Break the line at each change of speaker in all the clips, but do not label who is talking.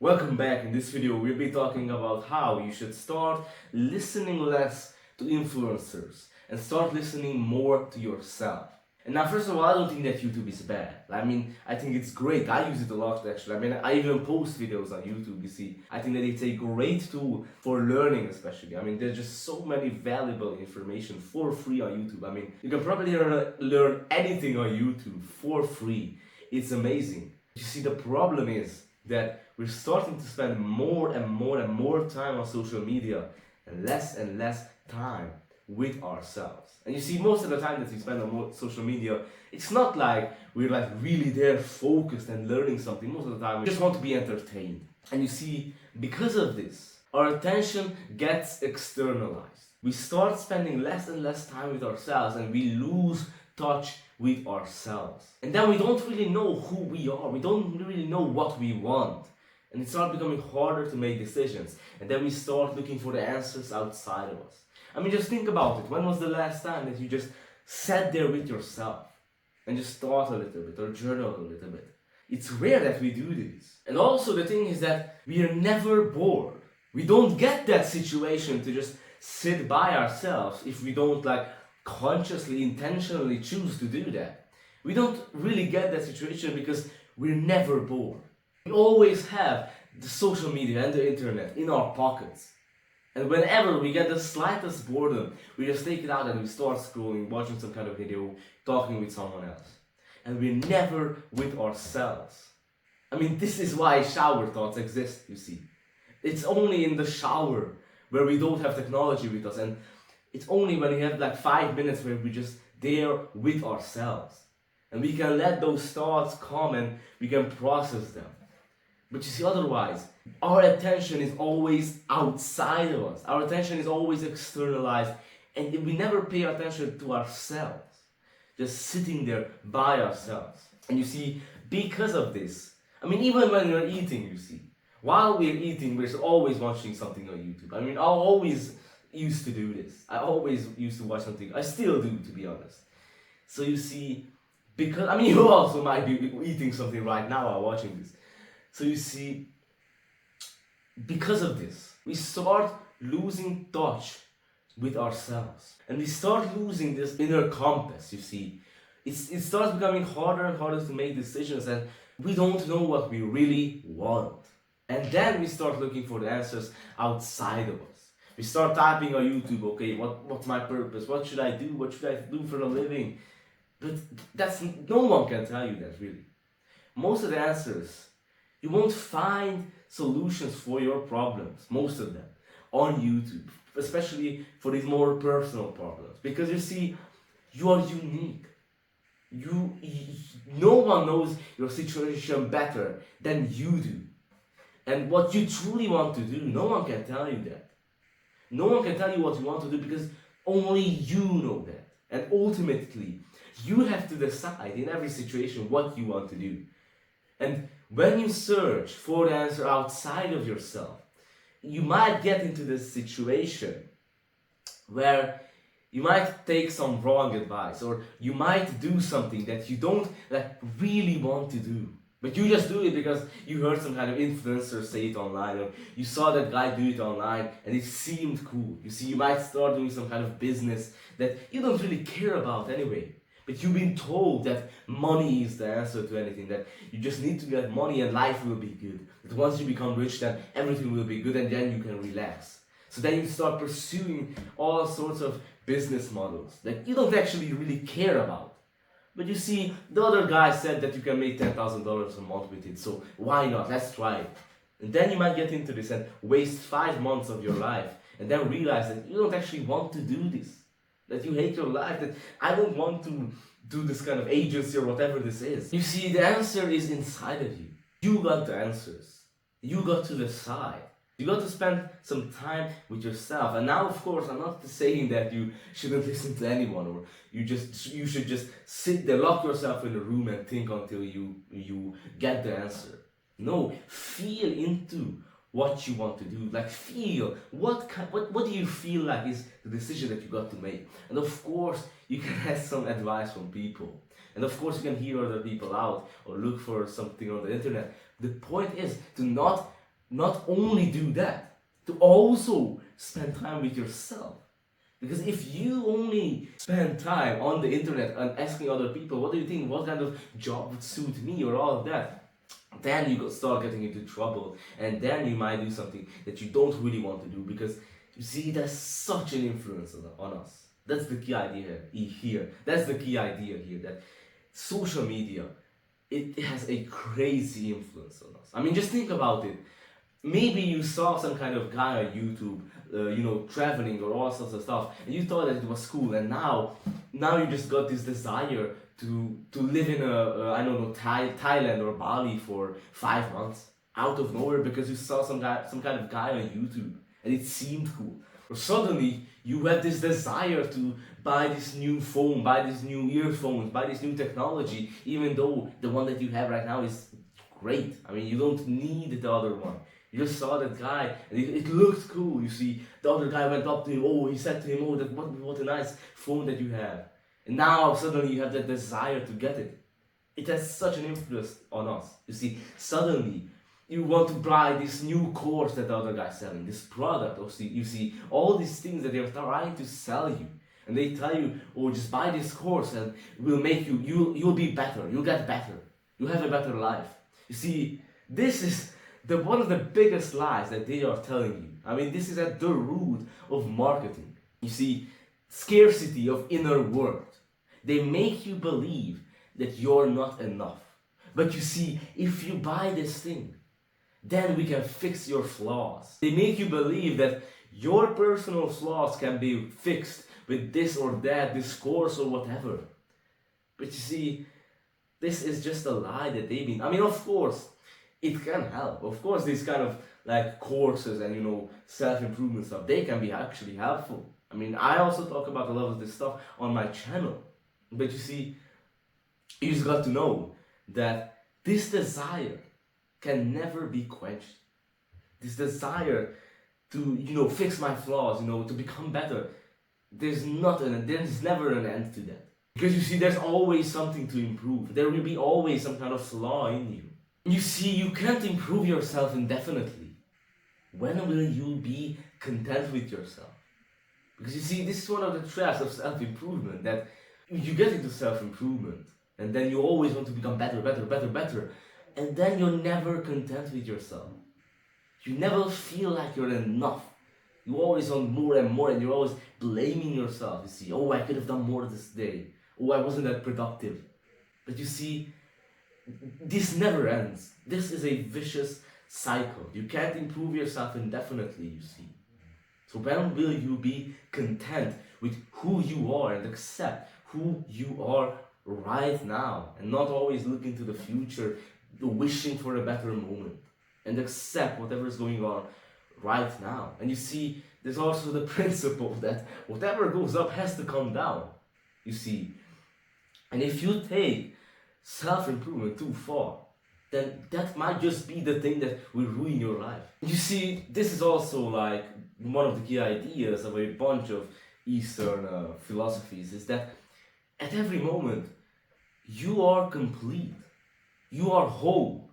Welcome back. In this video we'll be talking about how you should start listening less to influencers and start listening more to yourself. And now first of all, I don't think that YouTube is bad. I think it's great. I use it a lot actually. I even post videos on YouTube, you see. I think that it's a great tool for learning especially. There's just so many valuable information for free on YouTube. You can probably learn anything on YouTube for free. It's amazing. You see, the problem is that we're starting to spend more and more time on social media and less time with ourselves. And you see, most of the time that we spend on social media, it's not like we're really there focused and learning something. Most of the time we just want to be entertained. And you see, because of this, our attention gets externalized. We start spending less and less time with ourselves and we lose touch with ourselves. And then we don't really know who we are. We don't really know what we want. And it starts becoming harder to make decisions. And then we start looking for the answers outside of us. Just think about it. When was the last time that you just sat there with yourself and just thought a little bit or journaled a little bit? It's rare that we do this. And also the thing is that we are never bored. We don't get that situation to just sit by ourselves if we don't consciously, intentionally choose to do that. We don't really get that situation because we're never bored. We always have the social media and the internet in our pockets. And whenever we get the slightest boredom, we just take it out and we start scrolling, watching some kind of video, talking with someone else. And we're never with ourselves. This is why shower thoughts exist, you see. It's only in the shower where we don't have technology with us, and it's only when we have 5 minutes where we're just there with ourselves. And we can let those thoughts come and we can process them. But you see, otherwise, our attention is always outside of us. Our attention is always externalized, and we never pay attention to ourselves. Just sitting there by ourselves. And you see, because of this, even when we're eating, you see, while we're eating, we're always watching something on YouTube. I always used to do this. I always used to watch something. I still do, to be honest. So you see, because, you also might be eating something right now while watching this. So you see, because of this, we start losing touch with ourselves. And we start losing this inner compass, you see. It starts becoming harder and harder to make decisions, and we don't know what we really want. And then we start looking for the answers outside of us. We start typing on YouTube, okay, what's my purpose? What should I do? What should I do for a living? But no one can tell you that, really. Most of the answers, you won't find solutions for your problems, most of them, on YouTube, especially for these more personal problems. Because you see, you are unique. No one knows your situation better than you do. And what you truly want to do, no one can tell you that. No one can tell you what you want to do because only you know that. And ultimately, you have to decide in every situation what you want to do. And when you search for the answer outside of yourself, you might get into this situation where you might take some wrong advice, or you might do something that you don't really want to do. But you just do it because you heard some kind of influencer say it online, or you saw that guy do it online and it seemed cool. You see, you might start doing some kind of business that you don't really care about anyway. But you've been told that money is the answer to anything, that you just need to get money and life will be good. That once you become rich, then everything will be good and then you can relax. So then you start pursuing all sorts of business models that you don't actually really care about. But you see, the other guy said that you can make $10,000 a month with it, so why not? Let's try it. And then you might get into this and waste 5 months of your life and then realize that you don't actually want to do this. That you hate your life, that I don't want to do this kind of agency or whatever this is. You see, the answer is inside of you. You got the answers. You got to decide. You got to spend some time with yourself. And now, of course, I'm not saying that you shouldn't listen to anyone, or you should just sit there, lock yourself in a room and think until you get the answer. No, feel into what you want to do. Feel what do you feel like is the decision that you got to make. And of course, you can ask some advice from people. And of course, you can hear other people out or look for something on the internet. The point is to not not only do that, to also spend time with yourself. Because if you only spend time on the internet and asking other people, what do you think, what kind of job would suit me, or all of that, then you start getting into trouble, and then you might do something that you don't really want to do, because you see, there's such an influence on us. That's the key idea here. That's the key idea here, that social media, it has a crazy influence on us. I mean, just think about it. Maybe you saw some kind of guy on YouTube, traveling or all sorts of stuff, and you thought that it was cool, and now you just got this desire to live in I don't know, Thailand or Bali for 5 months out of nowhere, because you saw some kind of guy on YouTube and it seemed cool. Or suddenly you have this desire to buy this new phone, buy this new earphones, buy this new technology, even though the one that you have right now is great. I mean, you don't need the other one. You just saw that guy and it looked cool. You see, the other guy went up to him, he said to him, what a nice phone that you have. And now suddenly you have that desire to get it. It has such an influence on us. You see, suddenly you want to buy this new course that the other guy's selling, this product. Or you see all these things that they're trying to sell you. And they tell you, just buy this course and we'll make you'll be better, you'll get better, you'll have a better life. You see, this is one of the biggest lies that they are telling you. I mean, this is at the root of marketing. You see, scarcity of inner worth. They make you believe that you're not enough. But you see, if you buy this thing, then we can fix your flaws. They make you believe that your personal flaws can be fixed with this or that, this course or whatever. But you see, this is just a lie that they've been. I mean, of course, it can help. Of course, these kind of like courses and self-improvement stuff, they can be actually helpful. I mean, I also talk about a lot of this stuff on my channel. But you see, you just got to know that this desire can never be quenched. This desire to, fix my flaws, to become better, there's never an end to that. Because you see, there's always something to improve. There will be always some kind of flaw in you. You see, you can't improve yourself indefinitely. When will you be content with yourself? Because you see, this is one of the traps of self-improvement, that you get into self-improvement and then you always want to become better, and then you're never content with yourself. You never feel like you're enough. You always want more and more, and you're always blaming yourself. You see, I could have done more this day. I wasn't that productive. But you see, this never ends. This is a vicious cycle. You can't improve yourself indefinitely, you see. So when will you be content with who you are and accept who you are right now, and not always look into the future, wishing for a better moment, and accept whatever is going on right now? And you see, there's also the principle that whatever goes up has to come down, you see. And if you take self-improvement too far, then that might just be the thing that will ruin your life. You see, this is also like one of the key ideas of a bunch of Eastern philosophies, is that at every moment you are complete, you are whole.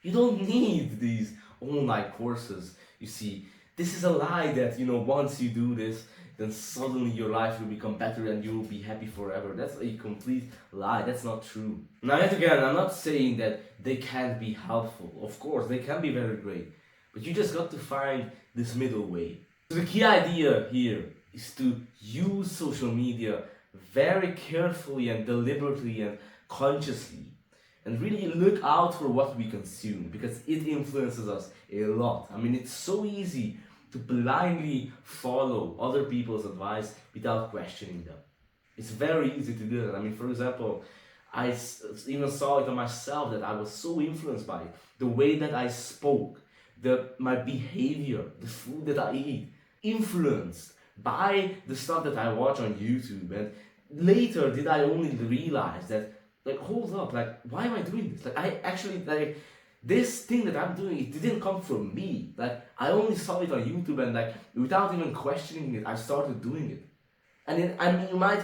You don't need these online courses. You see, this is a lie that, once you do this, then suddenly your life will become better and you will be happy forever. That's a complete lie. That's not true. Now, yet again, I'm not saying that they can't be helpful. Of course, they can be very great. But you just got to find this middle way. So the key idea here is to use social media very carefully and deliberately and consciously, and really look out for what we consume, because it influences us a lot. I mean, it's so easy to blindly follow other people's advice without questioning them. It's very easy to do that. I mean, for example, I even saw it on myself that I was so influenced by it. The way that I spoke, my behavior, the food that I eat, influenced by the stuff that I watch on YouTube. And later did I only realize that, hold up, why am I doing this? I actually, this thing that I'm doing, it didn't come from me. I only saw it on YouTube, and without even questioning it, I started doing it. And then, you might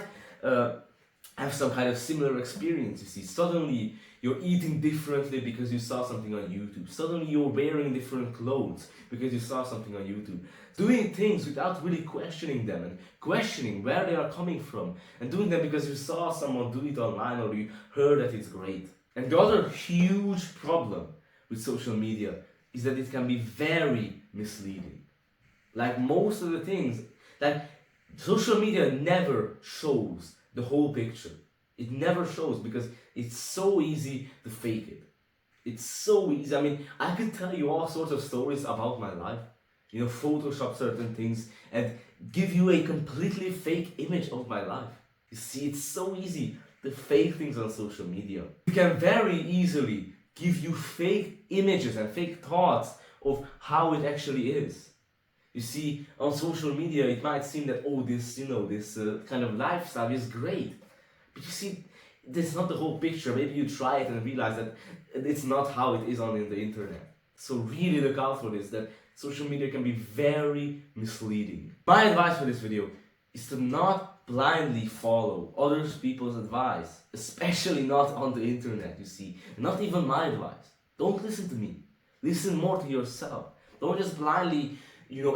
have some kind of similar experience. You see, suddenly you're eating differently because you saw something on YouTube. Suddenly you're wearing different clothes because you saw something on YouTube. Doing things without really questioning them and questioning where they are coming from, and doing them because you saw someone do it online or you heard that it's great. And the other huge problem with social media is that it can be very misleading. Like most of the things, like social media never shows the whole picture. It never shows because it's so easy to fake it. It's so easy. I mean, I could tell you all sorts of stories about my life, Photoshop certain things and give you a completely fake image of my life. You see, it's so easy to fake things on social media. You can very easily give you fake images and fake thoughts of how it actually is. You see, on social media, it might seem that, oh, this kind of lifestyle is great. But you see, that's not the whole picture. Maybe you try it and realize that it's not how it is on the internet. So really look out for this, that social media can be very misleading. My advice for this video is to not blindly follow other people's advice, especially not on the internet, you see. Not even my advice. Don't listen to me. Listen more to yourself. Don't just blindly,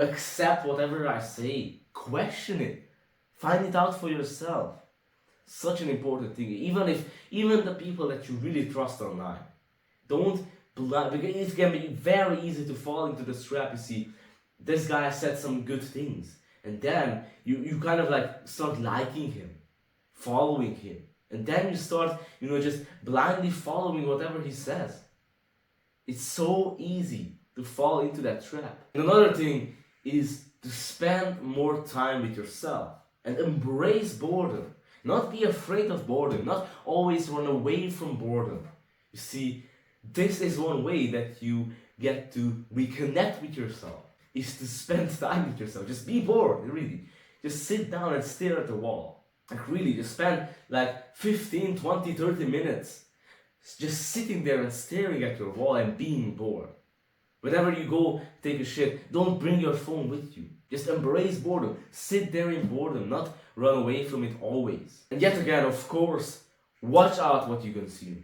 accept whatever I say. Question it. Find it out for yourself. Such an important thing. Even the people that you really trust online. Don't blind, because it can be very easy to fall into this trap. You see, this guy said some good things, and then you kind of like start liking him, following him, and then you start just blindly following whatever he says. It's so easy to fall into that trap. And another thing is to spend more time with yourself and embrace boredom. Not be afraid of boredom, not always run away from boredom. You see, this is one way that you get to reconnect with yourself, is to spend time with yourself. Just be bored, really. Just sit down and stare at the wall. Like really, just spend like 15, 20, 30 minutes just sitting there and staring at your wall and being bored. Whenever you go take a shit, don't bring your phone with you. Just embrace boredom. Sit there in boredom, not run away from it always. And yet again, of course, watch out what you consume.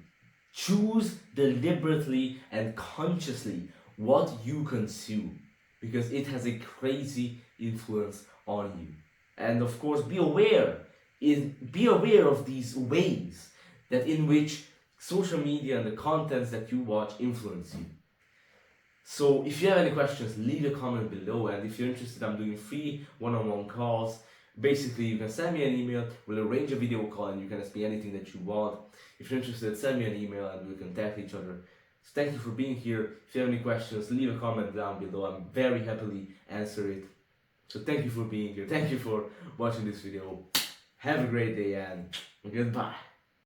Choose deliberately and consciously what you consume, because it has a crazy influence on you. And of course, be aware of these ways that in which social media and the contents that you watch influence you. So if you have any questions, leave a comment below, and if you're interested, I'm doing free one-on-one calls. Basically, you can send me an email, we'll arrange a video call, and you can ask me anything that you want. If you're interested, send me an email and we'll contact each other. So thank you for being here. If you have any questions, leave a comment down below. I'm very happily answer it. So thank you for being here. Thank you for watching this video. Have a great day and goodbye.